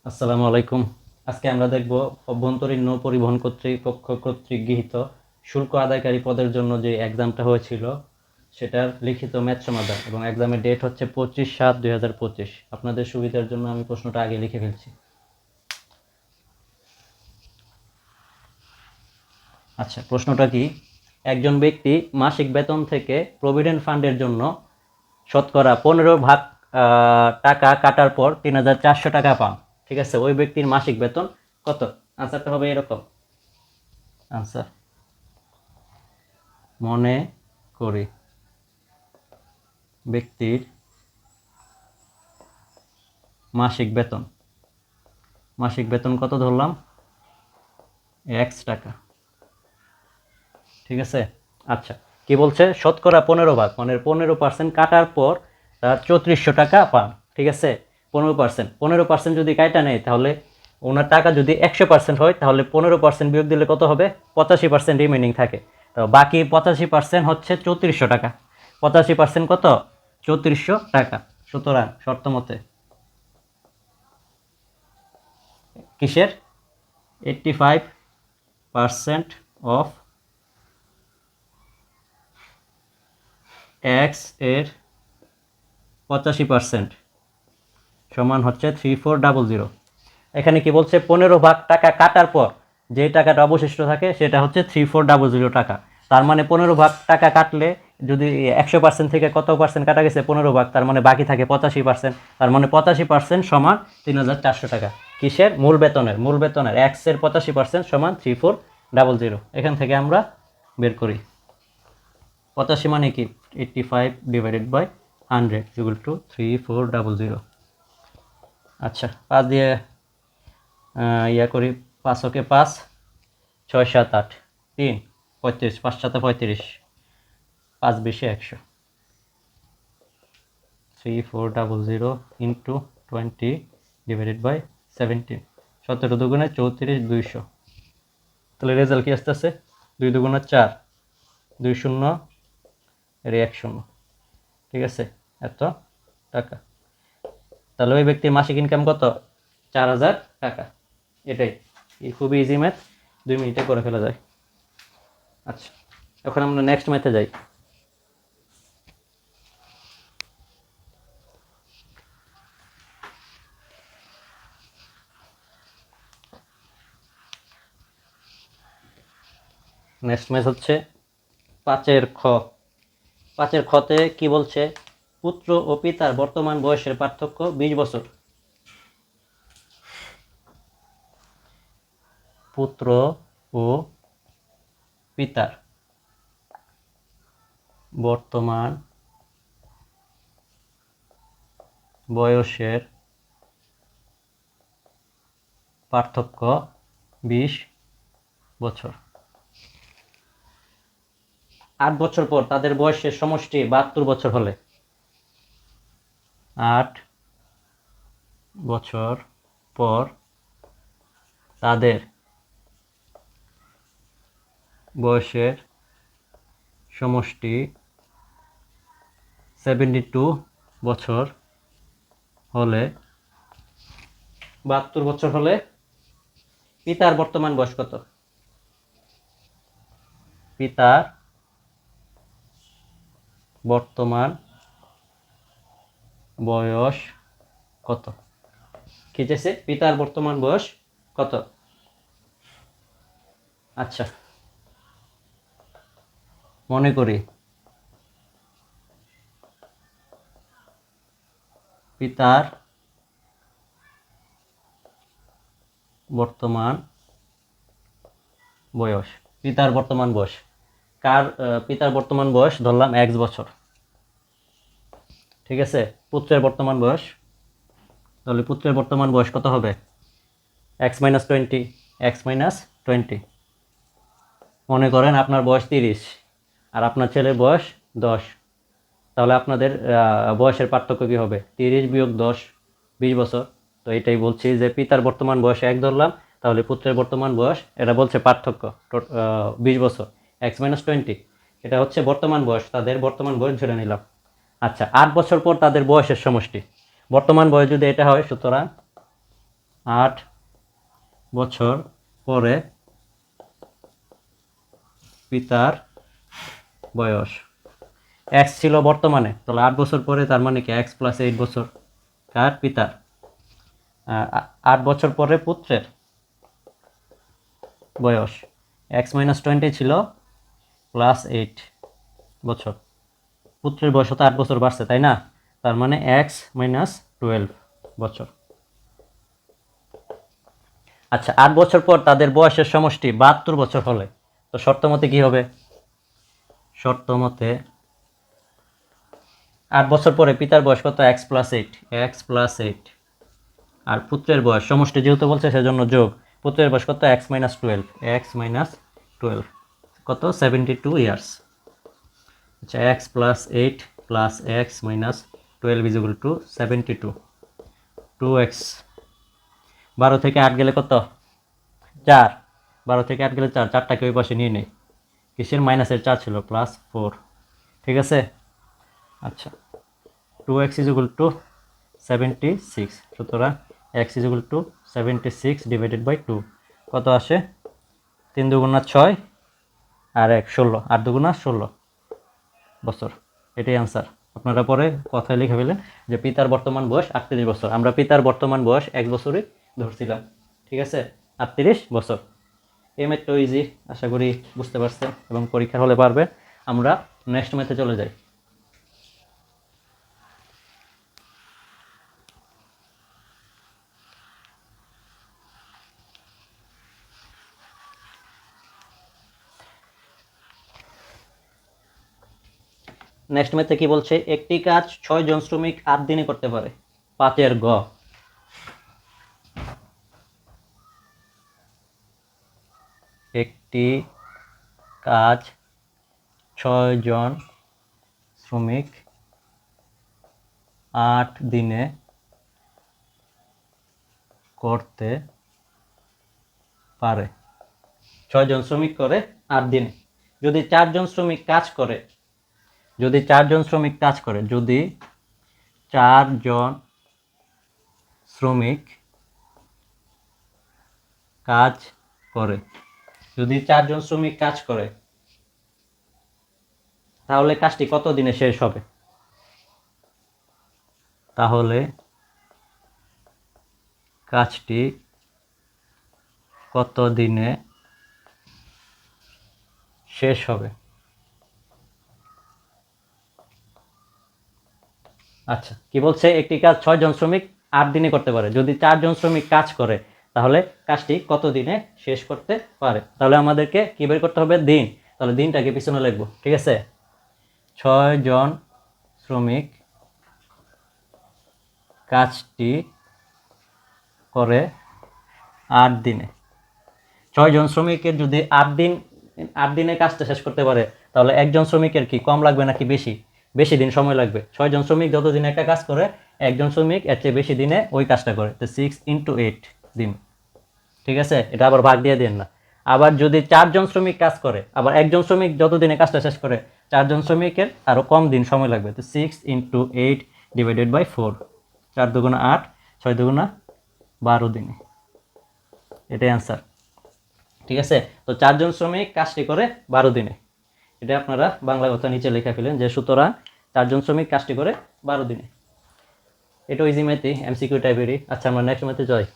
আসসালামু আলাইকুম। আজকে আমরা দেখব অভ্যন্তরীণ নৌ পরিবহন কর্তৃপক্ষ কর্তৃক গৃহীত শুল্ক আদায়কারী পদের জন্য যে এক্সামটা হয়েছিল সেটার লিখিত ম্যাথ সমাধান এবং এক্সামের ডেট হচ্ছে 25/7/2025। আপনাদের সুবিধার জন্য আমি প্রশ্নটা আগে লিখে ফেলছি। আচ্ছা, প্রশ্নটা কি? একজন ব্যক্তি মাসিক বেতন থেকে প্রভিডেন্ট ফান্ডের জন্য শতকরা 15 ভাগ টাকা কাটার পর 3,400 টাকা পান। ঠিক আছে, ওই ব্যক্তির মাসিক বেতন কত? আনসারটা হবে এরকম। আনসার: মনে করি ব্যক্তির মাসিক বেতন কত ধরলাম? টাকা। ঠিক আছে। আচ্ছা, কি বলছে? শতকরা 15 ভাগ মানে 15% কাটার পর তার 3400 টাকা পান। ঠিক আছে, 15% যদি কাটা নেয় তাহলে ওনার টাকা যদি 100% হয় তাহলে 15% বিয়োগ দিলে কত হবে? 85% রিমেনিং থাকে। তো বাকি 85% হচ্ছে 3400 টাকা। 85% কত? 3400 টাকা। সুতরাং শর্ত মতে কিসের 85% অফ এক্স এর 85% সমান হচ্ছে 3400। এখানে কি বলছে? 15 ভাগ টাকা কাটার পর যে টাকাটা অবশিষ্ট থাকে সেটা হচ্ছে 3400 টাকা। তার মানে 15 ভাগ টাকা কাটলে যদি 100% থেকে কত পার্সেন্ট কাটা গেছে? 15 ভাগ, তার মানে বাকি থাকে 85%। তার মানে 85% সমান 3,400 টাকা। কিসের? মূল বেতনের এক্স এর 85% সমান 3400। এখান থেকে আমরা বের করি 85 মানে কি? 85/100 ইকুয়াল টু 3400। আচ্ছা, 5 দিয়ে করি। 5 ওকে 5, 6 7 8, 3 35, 5 7 35, 5 20 100। 3400 ইন্টু 20/17, 17 দুগুণে 34, 200। তাহলে রেজাল্ট কি আসতেছে? 2 দুগুণে 4, 2 শূন্য, এর 1 শূন্য। ঠিক আছে, এত টাকা। তাহলে ওই ব্যক্তির মাসিক ইনকাম কত? 4,000 টাকা। এটাই খুবই ইজি ম্যাথ, 2 মিনিটে করে ফেলা যায়। আচ্ছা, এখন আমরা নেক্সট ম্যাথে যাই। নেক্সট ম্যাথ হচ্ছে 5-এর খ। 5-এর খতে কি বলছে? পুত্র ও পিতার বর্তমান বয়সের পার্থক্য 20 বছর। পুত্র ও পিতার বর্তমান বয়সের পার্থক্য 20 বছর। 8 বছর পর তাদের বয়সের সমষ্টি 72 বছর হলে 8 বছর পর তাদের বয়সের সমষ্টি 72 বছর হলে 72 বছর হলে পিতার বর্তমান বয়স কত? পিতার বর্তমান বয়স কত? কি চাইছে? পিতার বর্তমান বয়স কত? আচ্ছা, মনে করি পিতার বর্তমান বয়স। পিতার বর্তমান বয়স কার? পিতার বর্তমান বয়স ধরলাম x বছর। ঠিক আছে, পুত্রের বর্তমান বয়স, তাহলে পুত্রের বর্তমান বয়স কত হবে? x minus 20, x minus 20। মনে করেন আপনার বয়স 30 আর আপনার ছেলের বয়স 10, তাহলে আপনাদের বয়সের পার্থক্য কী হবে? 30 বিয়োগ 10, 20 বছর। তো এটাই বলছি যে পিতার বর্তমান বয়স 1 ধরলাম, তাহলে পুত্রের বর্তমান বয়স, এটা বলছে পার্থক্য 20 বছর। এক্স মাইনাস 20 এটা হচ্ছে বর্তমান বয়স, তাদের বর্তমান বয়স ধরে নিলাম। আচ্ছা, 8 বছর পর তাদের বয়সের সমষ্টি। বর্তমান বয়স যদি এটা হয়, সুতরাং 8 বছর পরে পিতার বয়স এক্স ছিল বর্তমানে, তাহলে 8 বছর পরে, তার মানে কি এক্স প্লাস 8 বছর কার পিতার, 8 বছর পরে পুত্রের বয়স এক্স মাইনাস 20 ছিল প্লাস 8 বছর, পুত্রের বয়স তো 8 বছর বাড়ছে তাই না, তার মানে এক্স মাইনাস 12 বছর। আচ্ছা 8 বছর পর তাদের বয়সের সমষ্টি 72 বছর হলে, তো শর্ত মতে কি হবে, শর্ত মতে 8 বছর পরে পিতার বয়স কত, এক্স প্লাস 8, এক্স প্লাস 8, আর পুত্রের বয়স সমষ্টি যেহেতু বলছে সেজন্য যোগ, পুত্রের বয়স কত, এক্স মাইনাস 12, এক্স মাইনাস 12 কত 72 ইয়ার্স। আচ্ছা x plus 8 plus x minus 12 is equal two 72, 2x, 12 থেকে 8 গেলে কত 4, 12 থেকে 8 গেলে 4, 4টাকে ওই পাশে নিয়ে নেই, কিসের মাইনাসের 4 ছিল প্লাস 4, ঠিক আছে। আচ্ছা 2x ইজ ইকুয়াল টু 76, সুতরাং x is equal to 76 divided by 2 কত আসে, 3 দুগুণা 6 আর 1 16, 8 দুগুণা 16 বছর, এটাই আনসার। আপনারা পরে কথায় লিখে ফেলেন যে পিতার বর্তমান বয়স 38 বছর, আমরা পিতার বর্তমান বয়স 1 বছরই ধরছিলাম, ঠিক আছে 38 বছর। এই ম্যাথটা ইজি, আশা করি বুঝতে পারছেন এবং পরীক্ষার হলে পারবে। আমরা নেক্সট ম্যাথে চলে যাই। নেক্সট ম্যাথে কি বলছে, একটি কাজ 6 জন শ্রমিক 8 দিনে করতে পারে, 5 গ, একটি কাজ 6 জন শ্রমিক 8 দিনে করতে পারে, 6 জন শ্রমিক করে 8 দিনে, যদি 4 জন শ্রমিক কাজ করে, যদি 4 জন শ্রমিক কাজ করে, যদি 4 জন শ্রমিক কাজ করে, যদি 4 জন শ্রমিক কাজ করে, তাহলে কাজটি কত দিনে শেষ হবে, তাহলে কাজটি কত দিনে শেষ হবে। আচ্ছা কি বলছে, একটি কাজ 6 জন শ্রমিক 8 দিনে করতে পারে, যদি 4 জন শ্রমিক কাজ করে তাহলে কাজটি কত দিনে শেষ করতে পারে, তাহলে আমাদেরকে কি বের করতে হবে, দিন, তাহলে দিনটাকে পিছনে লিখবো, ঠিক আছে। 6 জন শ্রমিক কাজটি করে 8 দিনে, 6 জন শ্রমিকের যদি 8 দিনে কাজটা শেষ করতে পারে, তাহলে একজন শ্রমিকের কি কম লাগবে নাকি বেশি, বেশি দিন সময় লাগবে। 6 জন শ্রমিক যত দিনে একটা কাজ করে, একজন শ্রমিক এর চেয়ে বেশি দিনে ওই কাজটা করে, তো 6 × 8 দিন, ঠিক আছে। এটা আবার ভাগ দিয়ে দেন না। আবার যদি 4 জন শ্রমিক কাজ করে, আবার একজন শ্রমিক যত দিনে কাজটা শেষ করে, 4 জন শ্রমিকের আরও কম দিন সময় লাগবে, তো 6 × 8 ডিভাইডেড বাই 4, 4 দুগুণা 8, 6 দুগুণা 12 দিনে, এটাই অ্যান্সার, ঠিক আছে। তো 4 জন শ্রমিক কাজটি করে 12 দিনে, এটা আপনারা বাংলা কথা নিচে লেখা ফেলেন যে সুতরাং 4 জন শ্রমিক কাজটি করে 12 দিনে। এটা ইজি ম্যাথই, এমসিকিউ টাইপেরই। আচ্ছা আমরা নেক্সট ম্যাথে যাই।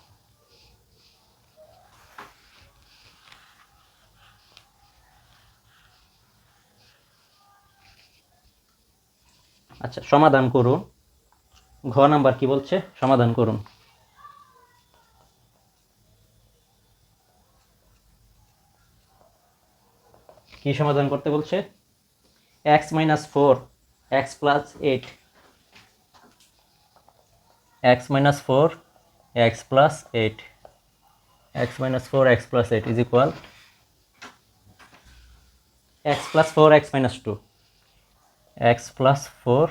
আচ্ছা সমাধান করুন, ঘ নাম্বার কি বলছে, সমাধান করুন। কি সমাধান করতে বলছে, x - 4 x + 8, x - 4 x + 8, x - 4 x + 8 is equal x + 4 x - 2, x + 4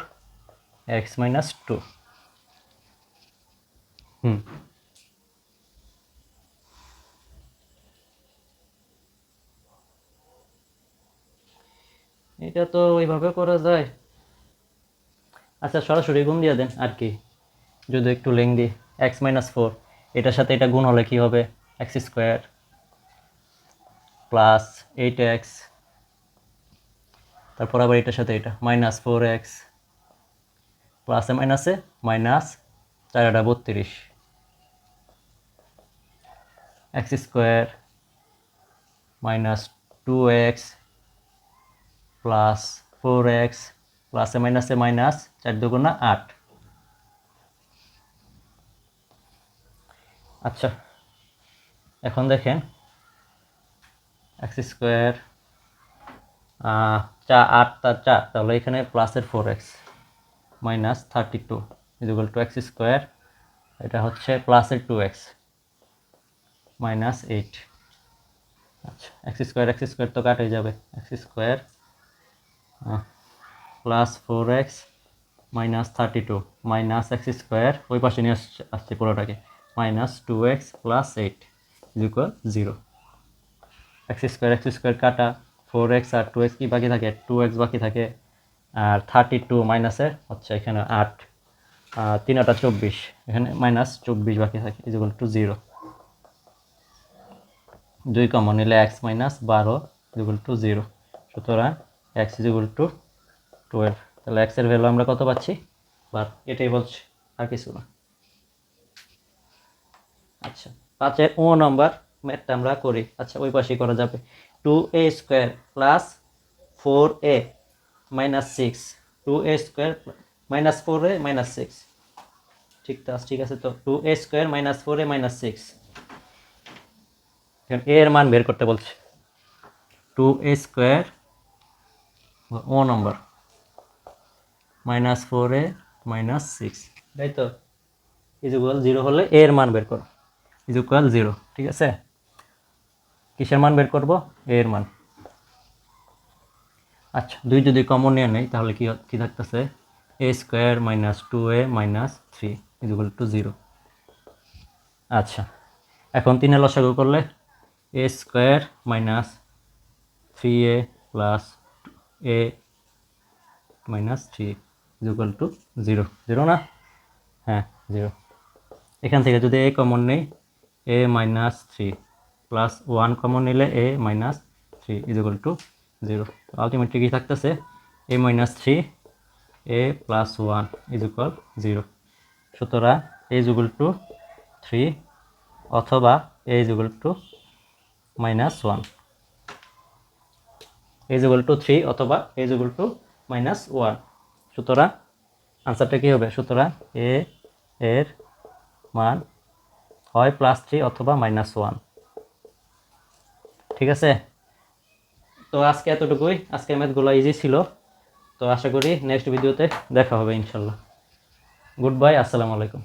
x - 2। এটা তো ওইভাবে করা যায়। আচ্ছা সরাসরি গুণ দিয়ে দেন আর কি, যদি একটু লেংদি, x - 4 এটার সাথে এটা গুণ হলে কি হবে, এক্স স্কোয়ার প্লাস 8x, তারপর আবার এটার সাথে এটা মাইনাস 4x, প্লাসে মাইনাসে minus 4×32, x square minus 2x plus 4x, প্লাসে মাইনাসে মাইনাস 4×2 = 8। আচ্ছা, এখন দেখেন এক্স স্কোয়ার 8 তার 4, তাহলে এখানে প্লাসের 4x মাইনাস 32 = এক্স স্কোয়ার, এটা হচ্ছে প্লাসের 2x মাইনাস 8। আচ্ছা, এক্স স্কোয়ার তো কাটে যাবে, x square plus 4x minus 32 minus x square ওই পাশে নিয়ে আসছে পুরোটাকে, minus 2x plus 8 = 0। X square কাটা, 4x আর 2x কি বাকি থাকে, 2x বাকি থাকে, আর 32 মাইনাসে হচ্ছে এখানে 8, 3 × 8 = 24, এখানে মাইনাস 24 বাকি থাকে = 0। 2 কমন নিলে x মাইনাস 12 = 0। সুতরাং x = 12। তাহলে x এর ভ্যালু আমরা কত পাচ্ছি, 12, এটাই বলছি, আর কিছু না। আচ্ছা, 5-এর ও নম্বর ম্যাথটা আমরা করি। আচ্ছা, ওই পাশেই করা যাবে। 2a² plus 4a minus 6, 2a² minus 4a minus 6, ঠিক আছে তো। 2a² মাইনাস 4a মাইনাস 6, এখন a এর মান বের করতে বলছে। 2a² ও নম্বর মাইনাস 4a মাইনাস 6, তাই তো, = 0 হলে a এর মান বের করো, = 0। ঠিক আছে, কিসের মান বের করব, a এর মান। আচ্ছা, 2 যদি কমন নিয়ে নেই তাহলে কি থাকতেছে, a² মাইনাস 2a মাইনাস 3 = 0। আচ্ছা, এখন 3 এর লসাগু করলে a² minus 3a plus a minus 3 = 0। 0 না, হ্যাঁ 0। এখান থেকে যদি a কমন নেই, a মাইনাস 3 প্লাস 1 কমন নিলে a মাইনাস 3 = 0। আলটিমেটলি কি থাকতেছে, a মাইনাস 3 a প্লাস 1 = 0। সুতরাং a = 3 অথবা a = মাইনাস 1, a = 3 অথবা a = মাইনাস 1। সুতরাং আনসারটা কি হবে, সুতরাং a এর মান হয় +3 অথবা -1। ঠিক আছে, তো আজকে এতটুকুই। আজকে ম্যাথগুলো ইজি ছিল। তো আশা করি নেক্সট ভিডিওতে দেখা হবে ইনশাল্লাহ। গুড বাই, আসসালামু আলাইকুম।